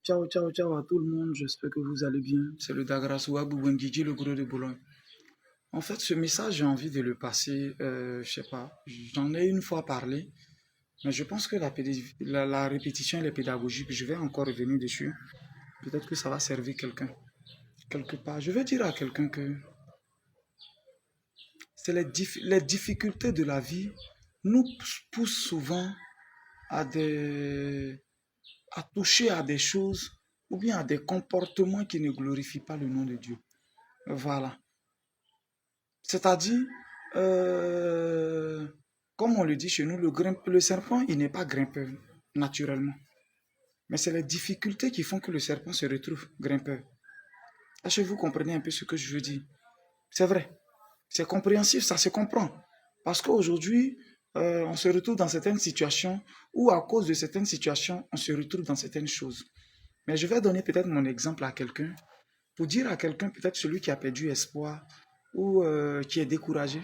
Ciao, ciao, ciao à tout le monde, j'espère que vous allez bien. C'est le Dagrassoua Boubengiji, le gros de Boulogne. En fait, ce message, j'ai envie de le passer, je sais pas, j'en ai une fois parlé, mais je pense que la répétition, elle est pédagogique. Je vais encore revenir dessus. Peut-être que ça va servir quelqu'un. Quelque part, je vais dire à quelqu'un que c'est les difficultés de la vie nous poussent souvent à à toucher à des choses ou bien à des comportements qui ne glorifient pas le nom de Dieu. Voilà. C'est-à-dire, euh, comme on le dit chez nous, le serpent, il n'est pas grimpeur, naturellement. Mais c'est les difficultés qui font que le serpent se retrouve grimpeur. Est-ce que vous comprenez un peu ce que je veux dire? C'est vrai. C'est compréhensif, ça se comprend. Parce qu'aujourd'hui, on se retrouve dans certaines situations ou à cause de certaines situations, on se retrouve dans certaines choses. Mais je vais donner peut-être mon exemple à quelqu'un pour dire à quelqu'un, peut-être celui qui a perdu espoir ou qui est découragé.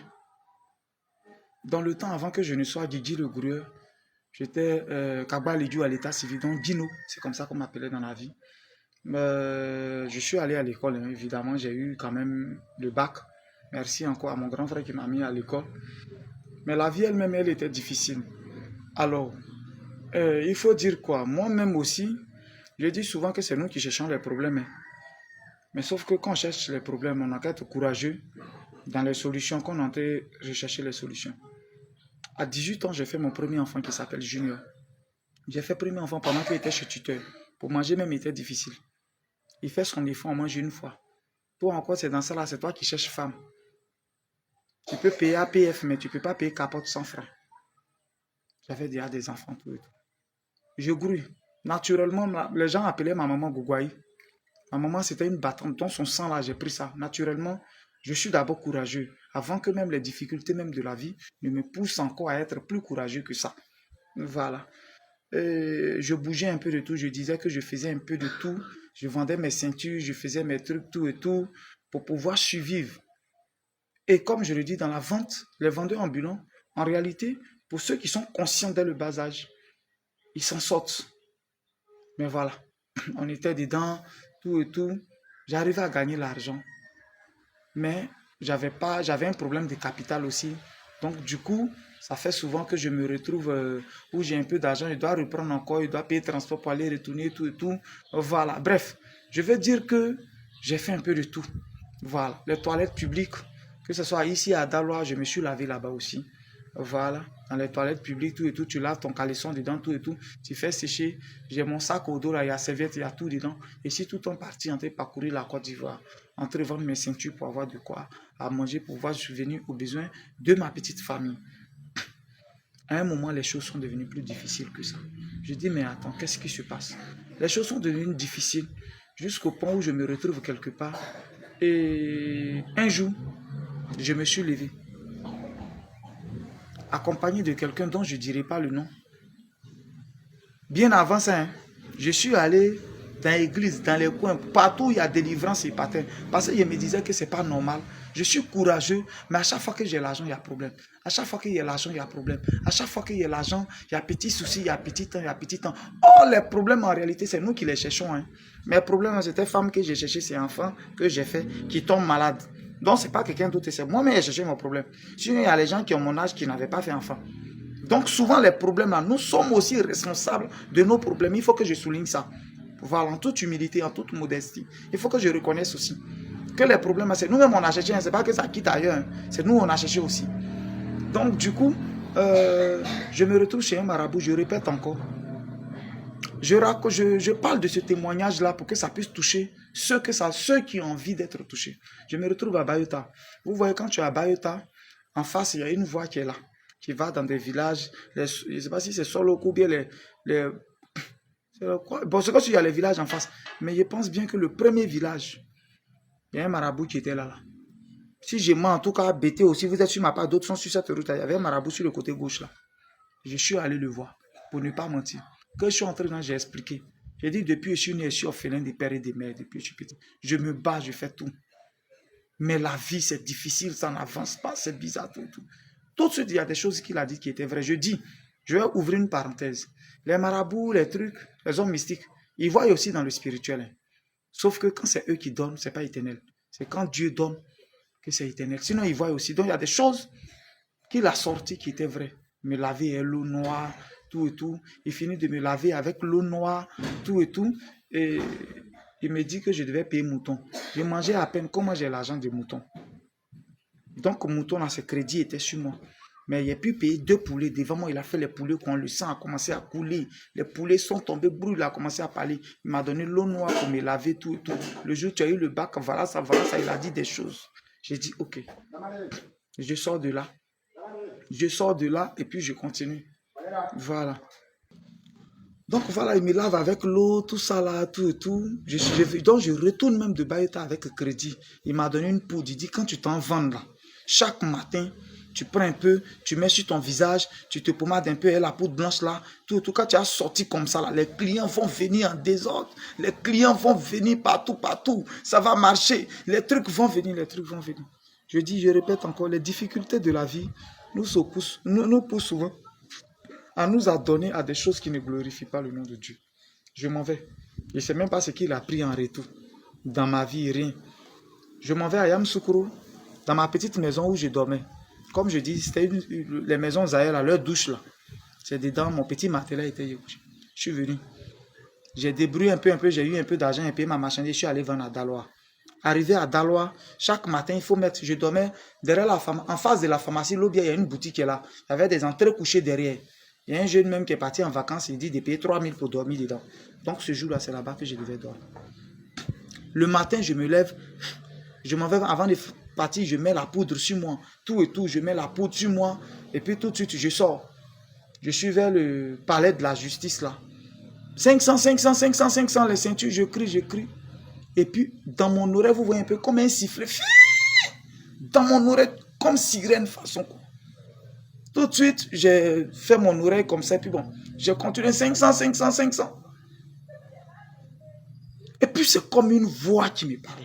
Dans le temps avant que je ne sois Didi le Greur, j'étais Kaba Lidiou à l'état civil, donc Dino, c'est comme ça qu'on m'appelait dans la vie. Je suis allé à l'école, hein, évidemment, j'ai eu quand même le bac. Merci encore à mon grand frère qui m'a mis à l'école. Mais la vie elle-même, elle était difficile. Alors, il faut dire quoi? Moi-même aussi, je dis souvent que c'est nous qui cherchons les problèmes, hein. Mais sauf que quand on cherche les problèmes, on a qu'à être courageux dans les solutions, qu'on est en train de rechercher les solutions. À 18 ans, j'ai fait mon premier enfant qui s'appelle Junior. J'ai fait premier enfant pendant qu'il était chez tuteur. Pour manger même, il était difficile. Il fait son effort, on mange une fois. Toi encore, c'est dans ça là, c'est toi qui cherches femme. Tu peux payer APF, mais tu ne peux pas payer capote 100 francs. J'avais déjà des enfants, tout et tout. Je grouille. Naturellement, les gens appelaient ma maman Gouguaï. Ma maman, c'était une battante. Dans son sang, là, j'ai pris ça. Naturellement, je suis d'abord courageux. Avant que même les difficultés même de la vie ne me poussent encore à être plus courageux que ça. Voilà. Je bougeais un peu de tout. Je disais que je faisais un peu de tout. Je vendais mes ceintures, je faisais mes trucs, tout et tout, pour pouvoir survivre. Et comme je le dis dans la vente, les vendeurs ambulants, en réalité, pour ceux qui sont conscients dès le bas âge, ils s'en sortent. Mais voilà, on était dedans, tout et tout. J'arrivais à gagner l'argent. Mais j'avais un problème de capital aussi. Donc du coup, ça fait souvent que je me retrouve où j'ai un peu d'argent, je dois reprendre encore, je dois payer le transport pour aller retourner, tout et tout. Voilà, bref, je veux dire que j'ai fait un peu de tout. Voilà, les toilettes publiques, que ce soit ici à Daloa, je me suis lavé là-bas aussi. Voilà, dans les toilettes publiques, tout et tout, tu laves ton caleçon dedans, tout et tout, tu fais sécher. J'ai mon sac au dos là, il y a serviette, il y a tout dedans. Et si tout est parti en train de parcourir la Côte d'Ivoire, en train de vendre mes ceintures pour avoir de quoi à manger, pour pouvoir subvenir aux besoins de ma petite famille. À un moment, les choses sont devenues plus difficiles que ça. Je dis, mais attends, qu'est-ce qui se passe? Les choses sont devenues difficiles jusqu'au point où je me retrouve quelque part. Et un jour, je me suis levé, accompagné de quelqu'un dont je ne dirai pas le nom. Bien avant ça, hein, je suis allé dans l'église, dans les coins, partout où il y a délivrance et patin. Parce que je me disais que ce n'est pas normal. Je suis courageux, mais à chaque fois que j'ai l'argent, il y a problème. À chaque fois qu'il y a l'argent, il y a problème. À chaque fois qu'il y a l'argent, il y a petit souci, il y a petit temps, il y a petit temps. Oh, les problèmes, en réalité, c'est nous qui les cherchons. Hein. Mes problèmes, c'était femme que j'ai cherché, c'est enfant que j'ai fait, qui tombe malade. Donc, ce n'est pas quelqu'un d'autre, c'est moi-même qui ai cherché mon problème. Sinon, il y a les gens qui ont mon âge qui n'avaient pas fait enfant. Donc souvent les problèmes là, nous sommes aussi responsables de nos problèmes. Il faut que je souligne ça. Voilà, en toute humilité, en toute modestie. Il faut que je reconnaisse aussi que les problèmes, c'est nous-mêmes on a cherché, c'est pas que ça quitte ailleurs, hein. C'est nous on a cherché aussi. Donc du coup, je me retrouve chez un marabout, je répète encore. Je parle de ce témoignage-là pour que ça puisse toucher ceux qui ont envie d'être touchés. Je me retrouve à Bayota. Vous voyez, quand tu es à Bayota, en face, il y a une voie qui est là, qui va dans des villages. Je ne sais pas si c'est Soloko ou bien bon, c'est comme s'il y a les villages en face. Mais je pense bien que le premier village, il y a un marabout qui était là. Si je mens, en tout cas, BT aussi, vous êtes sur ma part, d'autres sont sur cette route. Il y avait un marabout sur le côté gauche là. Je suis allé le voir, pour ne pas mentir. Quand je suis entré dans, j'ai expliqué. J'ai dit, depuis que je suis né, je suis orphelin des pères et des mères, depuis que je suis petit. Je me bats, je fais tout. Mais la vie, c'est difficile, ça n'avance pas, c'est bizarre, tout, tout. Tout de suite, il y a des choses qu'il a dit qui étaient vraies. Je dis, je vais ouvrir une parenthèse. Les marabouts, les trucs, les hommes mystiques, Ils voient aussi dans le spirituel. Hein. Sauf que quand c'est eux qui donnent, ce n'est pas éternel. C'est quand Dieu donne que c'est éternel. Sinon, ils voient aussi. Donc, il y a des choses qu'il a sorties qui étaient vraies. Me laver avec l'eau noire, tout et tout. Il finit de me laver avec l'eau noire, tout et tout. Et il me dit que je devais payer mouton. Je mangeais à peine. Comment j'ai l'argent de mouton? Donc, mouton, là, ce crédit était sur moi. Mais il a pu payer 2 poulets. Devant moi, il a fait les poulets quand le sang a commencé à couler. Les poulets sont tombés, brûlés, il a commencé à parler. Il m'a donné l'eau noire pour me laver, tout et tout. Le jour où tu as eu le bac, voilà ça, il a dit des choses. J'ai dit, ok, je sors de là. Je sors de là et puis je continue. Voilà. Donc voilà, il me lave avec l'eau, tout ça là, tout et tout. Donc je retourne même de Bayota avec crédit. Il m'a donné une poudre. Il dit, quand tu t'en vends là, chaque matin, tu prends un peu, tu mets sur ton visage, tu te pommades un peu, et la poudre blanche là, tout et tout. Quand tu as sorti comme ça là, les clients vont venir en désordre. Les clients vont venir partout, partout. Ça va marcher. Les trucs vont venir, les trucs vont venir. Je dis, je répète encore, les difficultés de la vie nous poussent souvent à nous adonner à des choses qui ne glorifient pas le nom de Dieu. Je m'en vais. Je ne sais même pas ce qu'il a pris en retour. Dans ma vie, rien. Je m'en vais à Yamoussoukro, dans ma petite maison où je dormais. Comme je dis, c'était les maisons Zahel, leur douche là. C'est dedans, mon petit matelas était. Je suis venu. J'ai débrouillé un peu, j'ai eu un peu d'argent, un peu ma marchandise, je suis allé vendre à Daloa. Arrivé à Daloa, chaque matin, il faut mettre, je dormais derrière la pharmacie, en face de la pharmacie, l'Obia, il y a une boutique qui est là. Il y avait des entrées couchées derrière. Il y a un jeune même qui est parti en vacances, il dit de payer 3 000 pour dormir dedans. Donc ce jour-là, c'est là-bas que je devais dormir. Le matin, je me lève, je m'en vais avant de partir, je mets la poudre sur moi, tout et tout, je mets la poudre sur moi, et puis tout de suite, je sors. Je suis vers le palais de la justice là. 500, 500, 500, 500, les ceintures, je crie. Et puis, dans mon oreille, vous voyez un peu comme un sifflet. Dans mon oreille, comme sirène façon. Tout de suite, j'ai fait mon oreille comme ça, puis bon, j'ai continué 500, 500, 500. Et puis, c'est comme une voix qui me parle.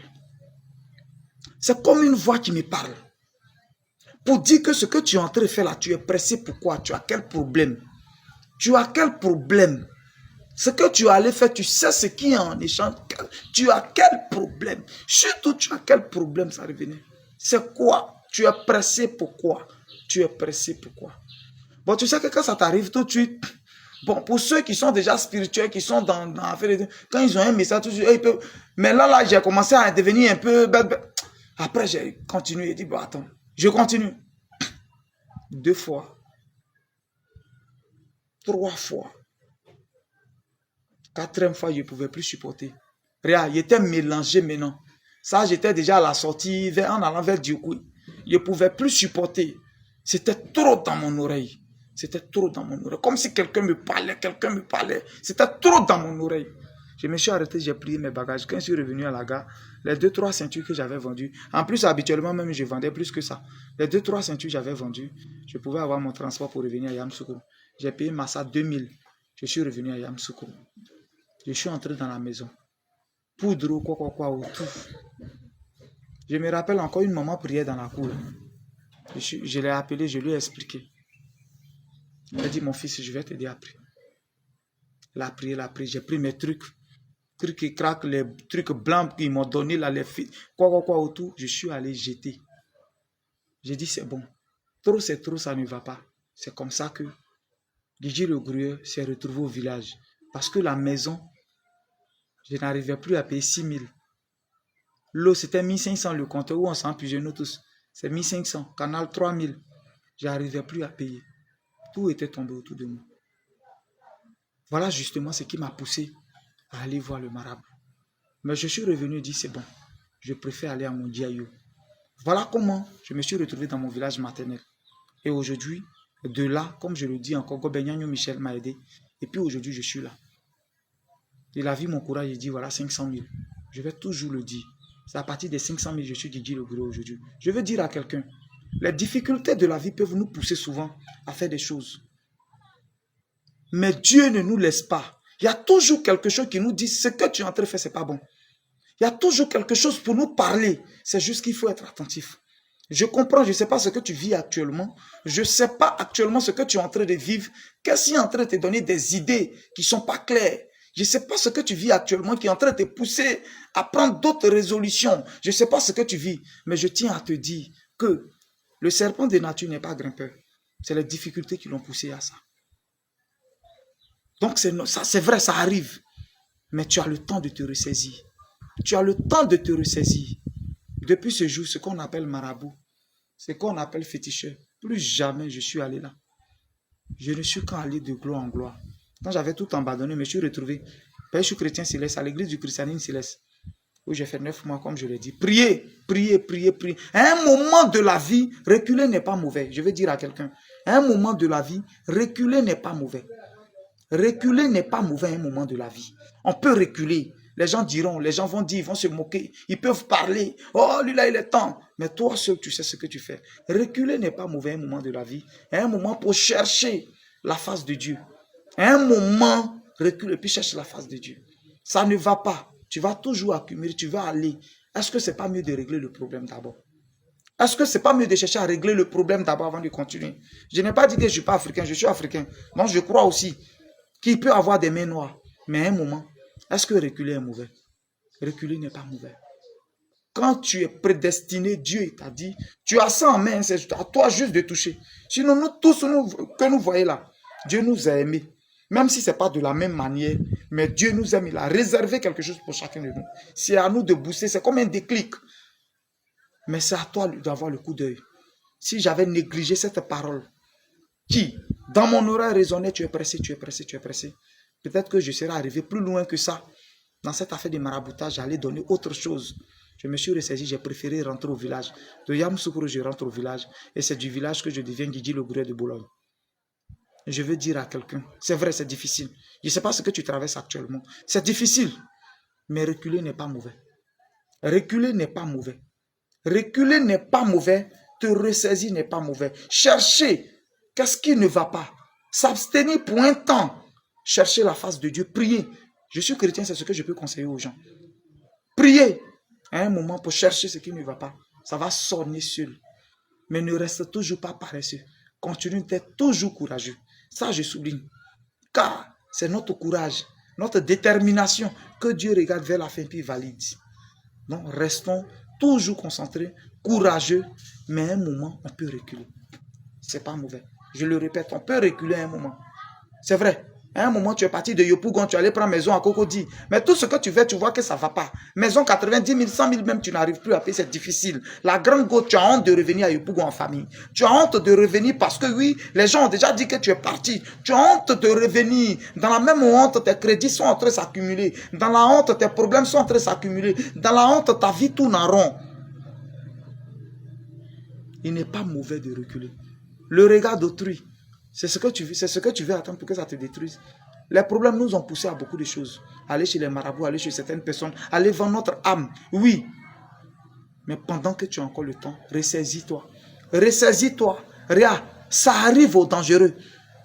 C'est comme une voix qui me parle. Pour dire que ce que tu es en train de faire là, tu es pressé, pourquoi? Tu as quel problème? Tu as quel problème? Ce que tu allais faire, tu sais ce qui est en échange. Tu as quel problème? Surtout, tu as quel problème, ça revenait. C'est quoi? Tu es pressé, pourquoi? Tu es pressé, pourquoi? Bon, tu sais que quand ça t'arrive tout de suite, bon, pour ceux qui sont déjà spirituels, qui sont dans l'affaire, quand ils ont un message, tout de suite, ils peuvent... Mais là, j'ai commencé à devenir un peu... Après, j'ai continué, j'ai dit, bon, attends, je continue. 2 fois. 3 fois. 4e fois, je ne pouvais plus supporter. Regarde, il était mélangé maintenant. Ça, j'étais déjà à la sortie, en allant vers Diokoui. Je ne pouvais plus supporter. C'était trop dans mon oreille. C'était trop dans mon oreille. Comme si quelqu'un me parlait. C'était trop dans mon oreille. Je me suis arrêté, j'ai pris mes bagages. Quand je suis revenu à la gare, les 2-3 ceintures que j'avais vendues, en plus, habituellement, même, je vendais plus que ça. Les 2-3 ceintures que j'avais vendues, je pouvais avoir mon transport pour revenir à Yamoussoukro. J'ai payé Massa 2000. Je suis revenu à Yamoussoukro. Je suis entré dans la maison. Poudre, quoi, tout. Je me rappelle encore une maman priait dans la cour. Je l'ai appelé, je lui ai expliqué. Elle a dit, mon fils, je vais t'aider après. Elle a prié, j'ai pris mes trucs qui craquent, les trucs blancs qu'ils m'ont donné, là, les filles, quoi, autour. Je suis allé jeter. J'ai dit, c'est bon. Trop, c'est trop, ça ne va pas. C'est comme ça que Didier le Grueur s'est retrouvé au village. Parce que la maison, je n'arrivais plus à payer 6 000. L'eau, c'était 1500 le compteur où on s'en puisait nous tous. C'est 1500. Canal 3000. Je n'arrivais plus à payer. Tout était tombé autour de moi. Voilà justement ce qui m'a poussé à aller voir le marabout. Mais je suis revenu et dit, c'est bon. Je préfère aller à mon diayo. Voilà comment je me suis retrouvé dans mon village maternel. Et aujourd'hui, de là, comme je le dis encore, Gobenyagno Michel m'a aidé. Et puis aujourd'hui, je suis là. Il a vu mon courage, il dit, voilà 500 000. Je vais toujours le dire. C'est à partir des 500 000 que je suis Didier le Grueur aujourd'hui. Je veux dire à quelqu'un, les difficultés de la vie peuvent nous pousser souvent à faire des choses. Mais Dieu ne nous laisse pas. Il y a toujours quelque chose qui nous dit, ce que tu es en train de faire, ce n'est pas bon. Il y a toujours quelque chose pour nous parler. C'est juste qu'il faut être attentif. Je comprends, je ne sais pas ce que tu vis actuellement. Je ne sais pas actuellement ce que tu es en train de vivre. Qu'est-ce qui est en train de te donner des idées qui ne sont pas claires? Je ne sais pas ce que tu vis actuellement qui est en train de te pousser à prendre d'autres résolutions. Je ne sais pas ce que tu vis, mais je tiens à te dire que le serpent de nature n'est pas grimpeur. C'est les difficultés qui l'ont poussé à ça. Donc c'est vrai, ça arrive. Mais tu as le temps de te ressaisir. Tu as le temps de te ressaisir. Depuis ce jour, ce qu'on appelle marabout, ce qu'on appelle féticheur, plus jamais je suis allé là. Je ne suis qu'en allé de gloire en gloire. Quand j'avais tout abandonné, je me suis retrouvé. Je suis chrétien céleste à l'église du christianisme céleste, où j'ai fait 9 mois, comme je l'ai dit. Prier, prier, prier, prier. À un moment de la vie, reculer n'est pas mauvais. Je vais dire à quelqu'un, à un moment de la vie, reculer n'est pas mauvais. Reculer n'est pas mauvais à un moment de la vie. On peut reculer. Les gens diront, les gens vont dire, ils vont se moquer, ils peuvent parler. Oh, lui là, il est temps. Mais toi seul, tu sais ce que tu fais. Reculer n'est pas mauvais à un moment de la vie. À un moment pour chercher la face de Dieu. À un moment, recule et puis cherche la face de Dieu. Ça ne va pas. Tu vas toujours accumuler, tu vas aller. Est-ce que c'est pas mieux de régler le problème d'abord? Est-ce que c'est pas mieux de chercher à régler le problème d'abord avant de continuer? Je n'ai pas dit que je ne suis pas africain, je suis africain. Donc je crois aussi qu'il peut avoir des mains noires. Mais à un moment, est-ce que reculer est mauvais? Reculer n'est pas mauvais. Quand tu es prédestiné, Dieu t'a dit, tu as ça en main, c'est à toi juste de toucher. Sinon, nous tous que nous voyons là, Dieu nous a aimés. Même si ce n'est pas de la même manière, mais Dieu nous aime, il a réservé quelque chose pour chacun de nous. C'est à nous de booster, c'est comme un déclic. Mais c'est à toi d'avoir le coup d'œil. Si j'avais négligé cette parole, qui, dans mon oreille résonnait, tu es pressé, tu es pressé, tu es pressé. Peut-être que je serais arrivé plus loin que ça. Dans cette affaire de maraboutage, j'allais donner autre chose. Je me suis ressaisi, j'ai préféré rentrer au village. De Yamoussoukro, je rentre au village. Et c'est du village que je deviens Guidi le Gourou de Boulogne. Je veux dire à quelqu'un, c'est vrai, c'est difficile. Je ne sais pas ce que tu traverses actuellement. C'est difficile. Mais reculer n'est pas mauvais. Reculer n'est pas mauvais. Reculer n'est pas mauvais. Te ressaisir n'est pas mauvais. Chercher, qu'est-ce qui ne va pas? S'abstenir pour un temps. Chercher la face de Dieu. Prier. Je suis chrétien, c'est ce que je peux conseiller aux gens. Prier à un moment pour chercher ce qui ne va pas. Ça va sonner seul. Mais ne reste toujours pas paresseux. Continue d'être toujours courageux. Ça, je souligne. Car c'est notre courage, notre détermination que Dieu regarde vers la fin puis valide. Donc, restons toujours concentrés, courageux, mais à un moment, on peut reculer. C'est pas mauvais. Je le répète, on peut reculer à un moment. C'est vrai. À un moment, tu es parti de Yopougon, tu allais prendre maison à Cocody. Mais tout ce que tu fais, tu vois que ça ne va pas. Maison 90 000, 100 000 même, tu n'arrives plus à payer, c'est difficile. La grande goutte, tu as honte de revenir à Yopougon en famille. Tu as honte de revenir parce que oui, les gens ont déjà dit que tu es parti. Tu as honte de revenir. Dans la même honte, tes crédits sont en train de s'accumuler. Dans la honte, tes problèmes sont en train de s'accumuler. Dans la honte, ta vie tourne en rond. Il n'est pas mauvais de reculer. Le regard d'autrui, c'est ce que tu veux attendre pour que ça te détruise. Les problèmes nous ont poussé à beaucoup de choses. Aller chez les marabouts, aller chez certaines personnes, aller vendre notre âme. Oui. Mais pendant que tu as encore le temps, ressaisis-toi. Ressaisis-toi. Regarde, ça arrive aux dangereux.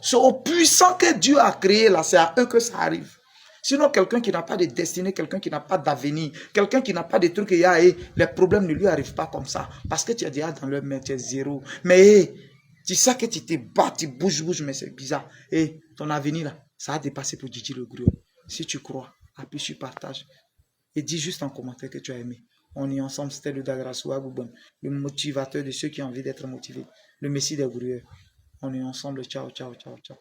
C'est aux puissants que Dieu a créé là, c'est à eux que ça arrive. Sinon, quelqu'un qui n'a pas de destinée, quelqu'un qui n'a pas d'avenir, quelqu'un qui n'a pas de trucs, les problèmes ne lui arrivent pas comme ça. Parce que tu es déjà dans leur main, tu es zéro. Mais tu sais que tu te bats, tu bouges, mais c'est bizarre. Et ton avenir là, ça a dépassé pour Didi le Gourou. Si tu crois, appuie sur partage. Et dis juste en commentaire que tu as aimé. On est ensemble, c'était le Dagrassoua Goubon, le motivateur de ceux qui ont envie d'être motivés. Le Messie des Gourous. On est ensemble, ciao, ciao, ciao, ciao.